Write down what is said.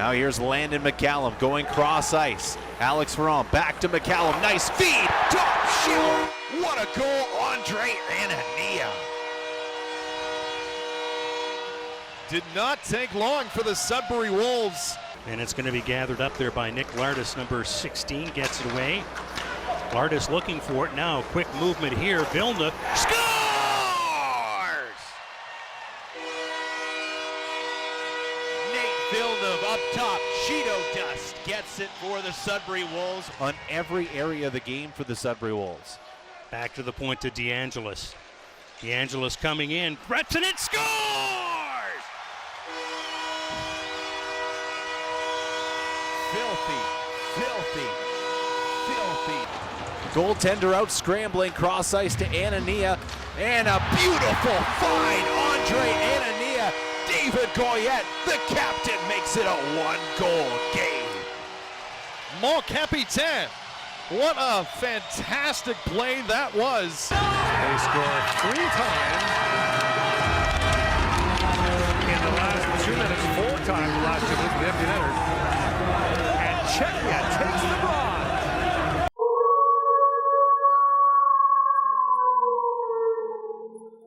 Now here's Landon McCallum going cross ice. Alex Ferron back to McCallum. Nice feed. Top shelf. What a goal, Andre Anania. Did not take long for the Sudbury Wolves. And it's going to be gathered up there by Nick Lardis, number 16, gets it away. Lardis looking for it now. Quick movement here. Vilna scores! Nate Villeneuve up top. Cheeto dust gets it for the Sudbury Wolves. On every area of the game for the Sudbury Wolves. Back to the point to DeAngelis. DeAngelis coming in. Threats and it scores! Filthy, filthy, filthy. Goaltender out scrambling, cross ice to Anania, and a beautiful find, Andre Anania. David Goyette, the captain, makes it a one-goal game. Mon Capitaine, what a fantastic play that was. They score 3 times in the last 2 minutes, 4 times in the last 2 minutes with empty netters.